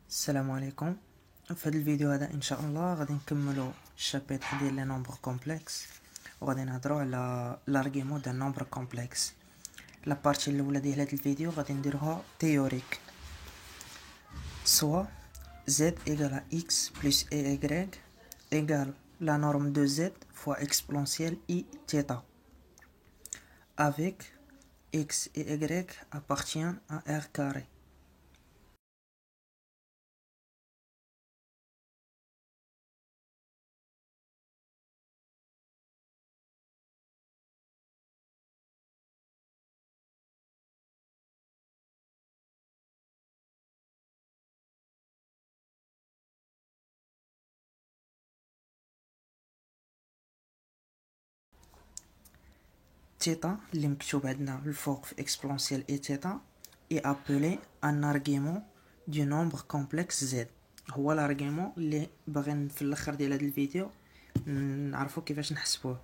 السلام عليكم. في هذا الفيديو هذا ان شاء الله غادي نكملوا الشابتر ديال لي نومبر كومبلكس، وغادي نهضروا على لارغيمون ديال نومبر كومبلكس. لا بارتي الاولى ديال هذا الفيديو غادي نديروها تيوريك، سوا z égale à x plus ay égale la norme de z fois exponentielle i θ, avec x et y appartiennent à r carré. Θ اللي مكتوب عندنا الفوق في exponentielle et θ est appelé un argument du nombre complexe z. هو الارغيمون اللي باغي في الاخر ديال هذا الفيديو نعرفوا كيفاش نحسبوه.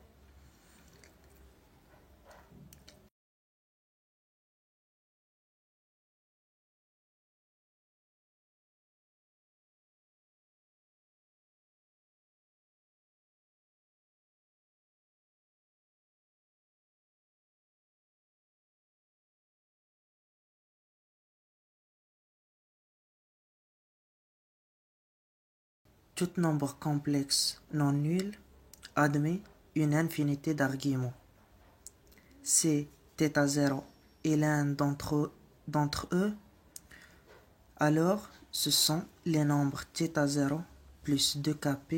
Tout nombre complexe non nul admet une infinité d'arguments. Si θ0 est l'un d'entre eux, alors ce sont les nombres θ0 plus 2kp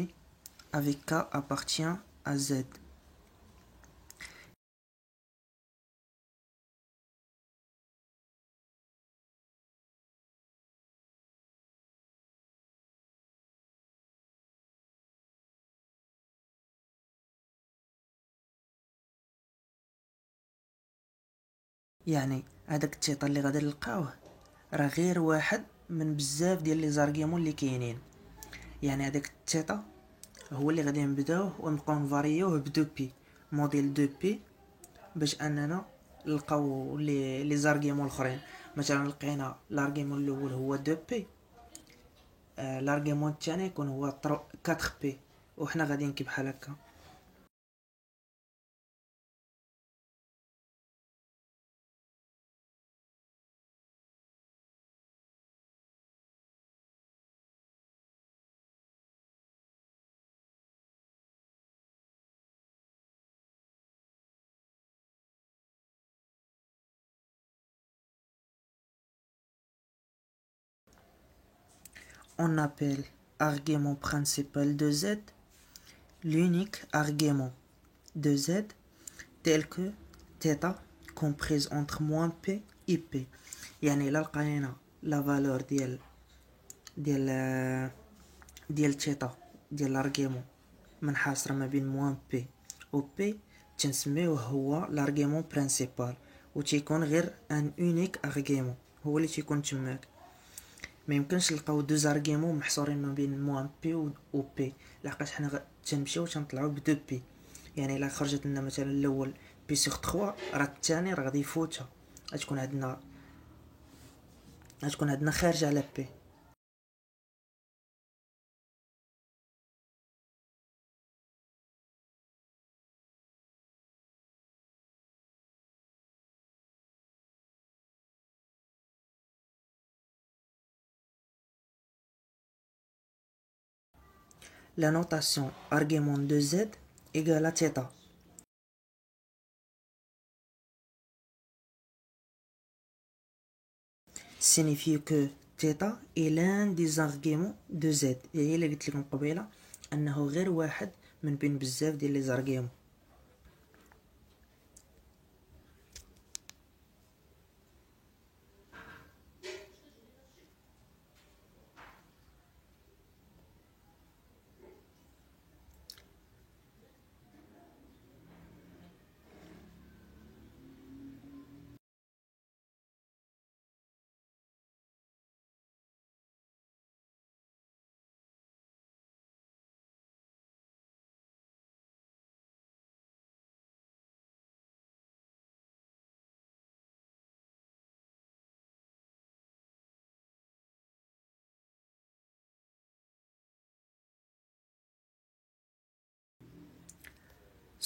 avec k appartient à z. يعني هذاك التيتا اللي غادي نلقاوه راه غير واحد من بزاف ديال لي زارغيمون اللي كاينين. يعني هذاك التيتا هو اللي غادي نبداوه ونبقاو نفاريوه ب 2 بي موديل 2 بي باش اننا نلقاو لي زارغيمون الاخرين. مثلا لقينا الارغيمون الاول هو 2 بي، الارغيمون الثاني يكون هو 4 بي، وحنا غادي نكتب بحال هكا. On appelle argument principal de z l'unique argument de z tel que θ comprise entre moins p et p. يعني الا لقينا لا فالور ديال θ ديال لارغيمون منحاصره ما بين موان بي و بي تنسميوه هو لارغيمون برينسيبال، و تيكون غير ان اونيك ارغيمون هو اللي تيكون تماك. ما يمكنش نلقاو دو زارغيمون محصورين ما بين موان بي و بي، لحقاش حنا تنمشيو تنطلعو ب 2 بي. يعني الا خرجت لنا مثلا الاول بي سيغ 3 راه الثاني راه غادي يفوتها، غتكون عندنا خارجه على بي. La notation argument de z égale à θ signifie que θ est l'un des arguments de z. هي اللي قلت لكم قبيله انه غير واحد من بين بزاف ديال لي زارغيمون.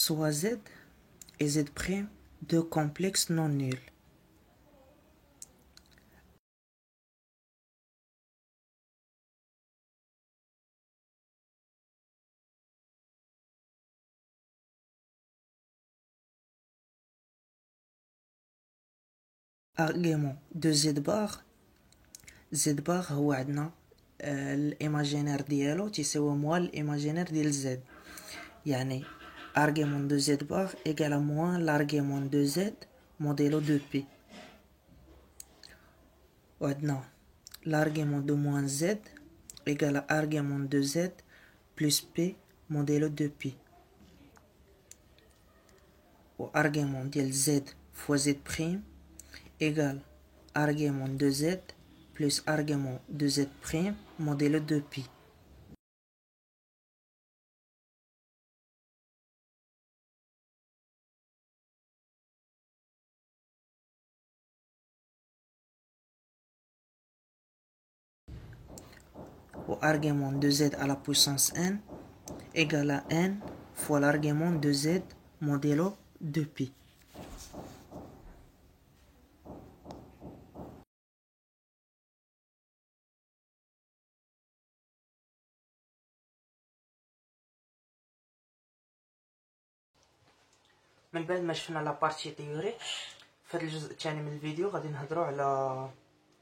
soit Z et Z' deux complexes non nuls. Argument de Z bar. Z bar هو عندنا الإيماجينير ديالو تيساوي موان الإيماجينير ديال Z. يعني argument de Z bar égale à moins l'argument de Z modélo de P. وعندنا l'argument de moins Z égale à argument de Z plus P modélo de P. و argument ديال Z fois Z prime égale argument de Z plus argument de Z prime modélo de Pi. Ou argument de Z à la puissance n égale à n fois l'argument de Z modélo de Pi. من بعد ما شفنا لا بارتي تيوري، في هذا الجزء الثاني من الفيديو غادي نهضروا على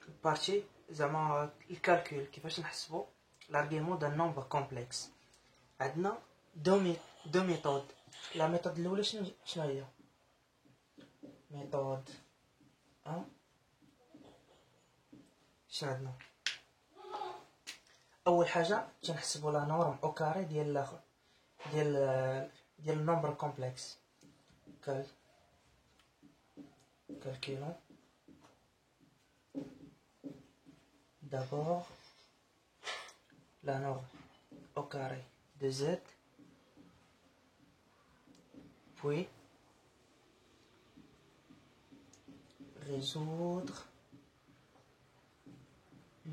البارتي زعما الكالكول، كيفاش نحسبوا لارغيمون دان نومبر كومبلكس. عندنا دو ميثود. لا ميثود الاولى شنو هي؟ ميثود شنو عندنا؟ اول حاجه تنحسبوا لا نورم او كاري ديال النومبر كومبلكس. Calculons d'abord la norme au carré de Z, puis résoudre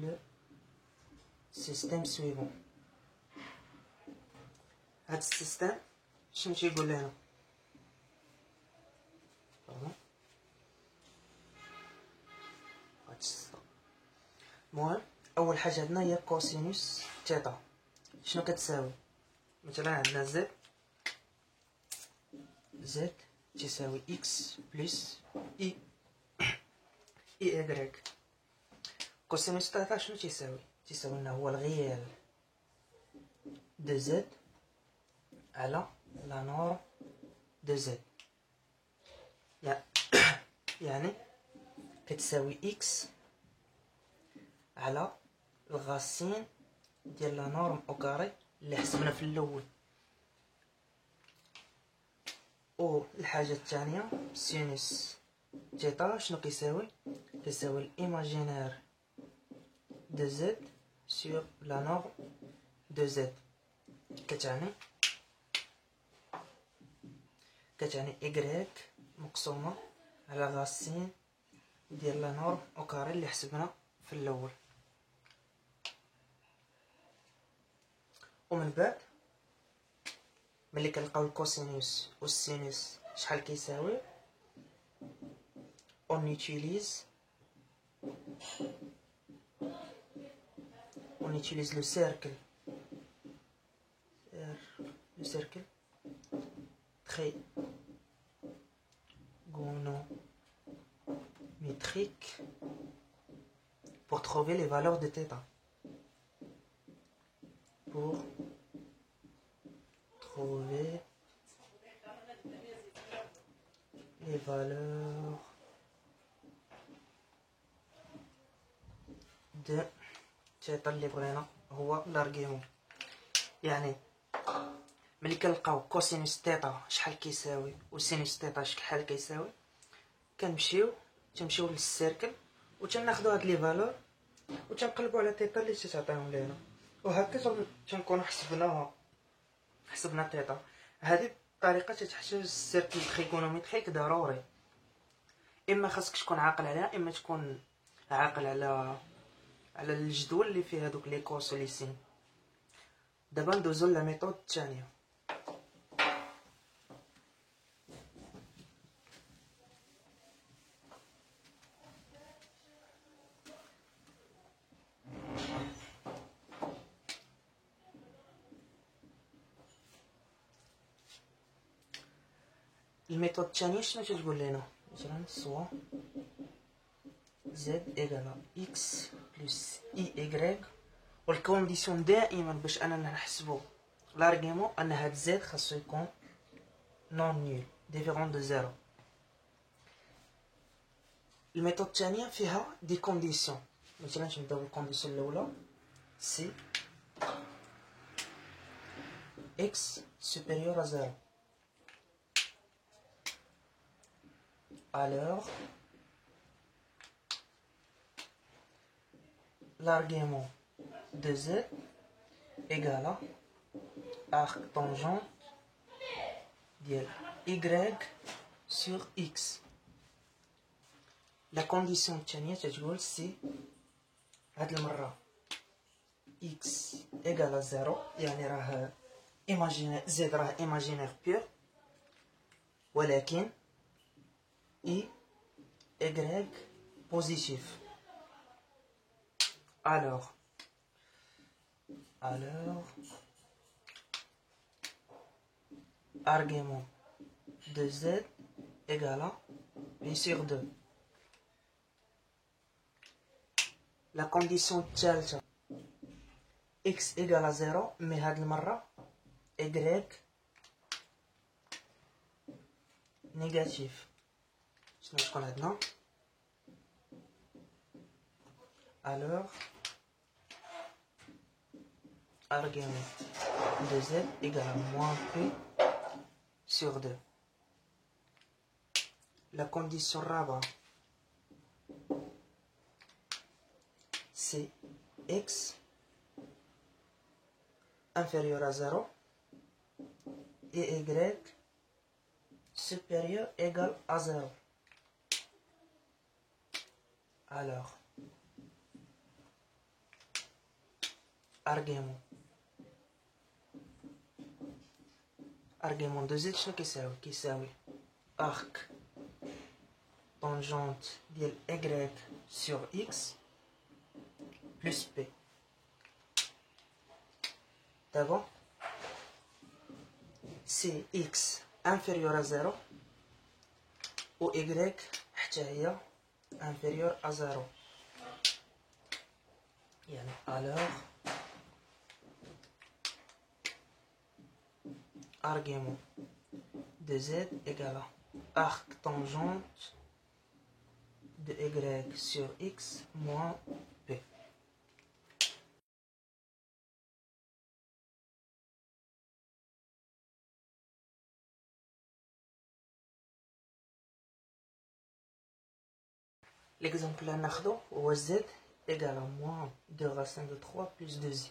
le système suivant. هذا السيستم شنو تيقول لنا؟ المهم اول حاجه عندنا هي كوسينوس تيتا. شنو كتساوي؟ مثلا عندنا زد تساوي اكس بلس اي ايغريك. كوسينوس تيتا شنو تساوي لنا هو الغيال دو زد على لا نورم دو زد. يعني كتساوي اكس على الغاسين ديال لا نورم او كاري اللي حسبنا في الاول. و الحاجه الثانيه سينوس تيتا شنو كيساوي الايماجينير دو زد سور لا نورم دو زد. كتعني إيكغيك مقسومه على غاسين ديال لا نورم او كاري اللي حسبنا في الاول. ومن بعد ملي كنلقاو الكوسينوس والسينوس شحال كيساوي، on utilise le cercle trigonométrique pour trouver les valeurs de θ. Pour trouver les valeurs de θ اللي بغينا هو الارغيمون. يعني ملي كنلقاو كوسينوس تيتا شحال كيساوي وسينوس تيتا شحال كيساوي، تنمشيو للسيركل وتناخدو هاد لي فالور وتنقلبوا على تيتا اللي تتعطيهم لينا، وهكا تنكونوا حسبنا تيتا. هذه الطريقه تتحتاج السيركل تريغونوميتريك ضروري، اما خاصك تكون عاقل عليها، اما تكون عاقل على الجدول اللي فيه هذوك لي كوس ولي سين. دابا ندوزو لا ميثود الثانيه. الميثود الثانيه شنو تتقول لنا؟ مثلا سوا زد ايكال اكس بلس اي ايكغيك، والكونديسيون دائما باش اننا نحسبو لارغيمون ان هاد زد خاصو يكون نون نول ديفيرون دو زيرو. الميثود الثانيه فيها دي كونديسيون، مثلا نبداو بالكونديسيون الاولى سي x supérieur à 0. Alors, l'argument de z égale à arc tangent de y sur x. La condition الثانية تقول سي هاد المرة x égale à 0، يعني راه imaginaire z راه imaginaire pur، ولكن y positif. Alors argument de z égale à pi sur 2. La condition الثالثة x égale à 0، mais هاد المرة y négatif. شنو تكون عندنا؟ alors argument de z égale à moins p sur 2. La condition الرابعة c'est x inférieur à 0 et y supérieur égal à 0. Alors argument de z شنو كيساوي arc tangente ديال y sur x plus p. D'abord c'est x inférieur à 0 ou y حتى هي inférieur à 0. يعني alors argument de z égale à arc tangente de y sur x moins p. L'exemple اللي ناخدو هو z égale à moins 2 racine de 3 plus 2i.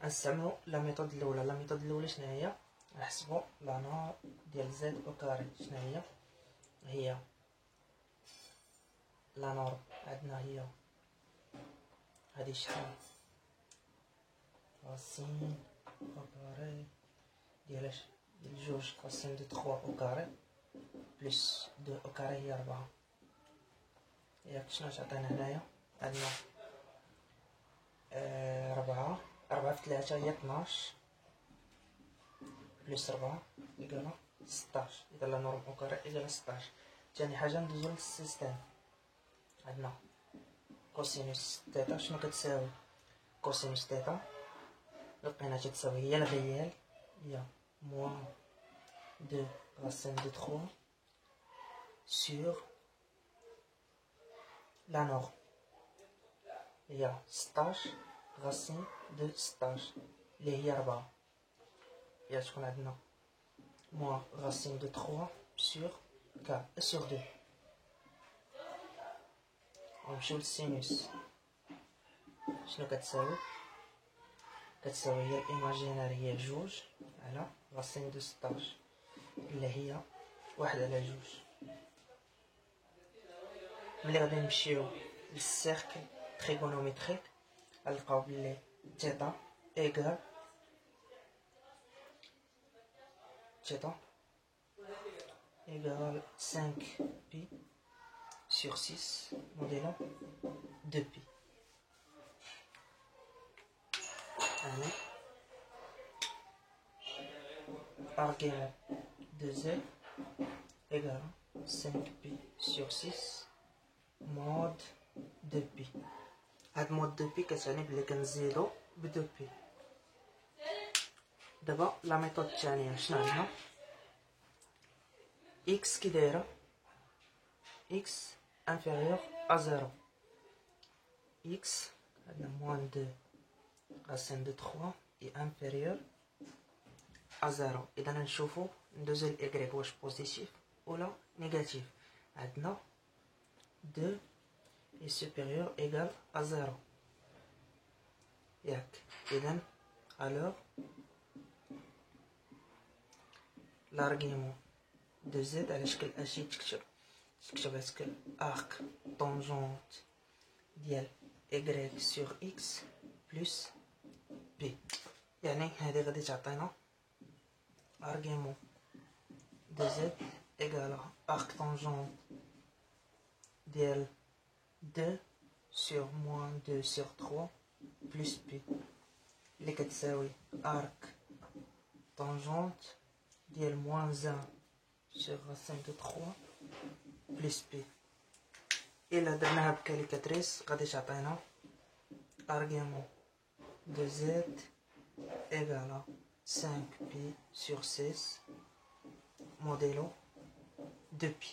نستعملو لا ميثود الاولى. لا ميثود الاولى شنو هي؟ نحسبو لا نور ديال z او كاري. شنو هي لا نور عندنا هي هادي شحال راسين او كاري ديال جوج راسين دو 3 او كاري بلس 2 او كاري هي 4. ياك شنو تعطينا هنايا؟ عندنا 4 في 3 هي 12 بلس 4 يقال 16. إذا لا نورم أو كاري يقال 16. تاني حاجة ندوزو للسيستم. عندنا كوسينوس تيتا شنو كتساوي؟ كوسينوس تيتا لقينا تتساوي هي الغيال هي موان 2 راسين دو 3 سور لا نورم هي 16 راسين دو 16 اللي هي 4. يا تكون عندنا موان راسين دو 3 سور 4 سور 2. ونمشيو للسينوس شنو كتساوي؟ كتساوي هي الايماجينار هي جوج على راسين دو 16 اللي هي 1 على جوج. ملي غادي نمشيو للسيركل تريغونوميتريك غنلقاو بلي تيتا ايكال égale 5pi sur 6 modulo 2pi. Allez. Argument de z égale 5pi sur 6 mode 2pi. هاد مود 2pi كتعني بلي كنزيدو ب 2pi. دابا لا ميثود الثانيه شنو عندنا؟ x كي دايره x inférieur à 0. x عندنا moins 2 racine de 3 est inférieur à 0. إذا نشوفو ندوزو ل y واش بوزيتيف ولا نيجاتيف. عندنا 2 est supérieur égal à 0. ياك إذا alors l'argument de z على شكل اش تكتب على شكل arc tangente ديال y sur x plus b. يعني هذه غادي تعطينا argument de z égale à arc tangente ديال 2 sur moins 2 sur 3 plus b اللي كتساوي arc tangente ديال moins 1 sur racine de 3 plus b. إلا درناها بكاليكاتريس غادي تعطينا argument de z égale à 5pi sur 6 modulo 2pi.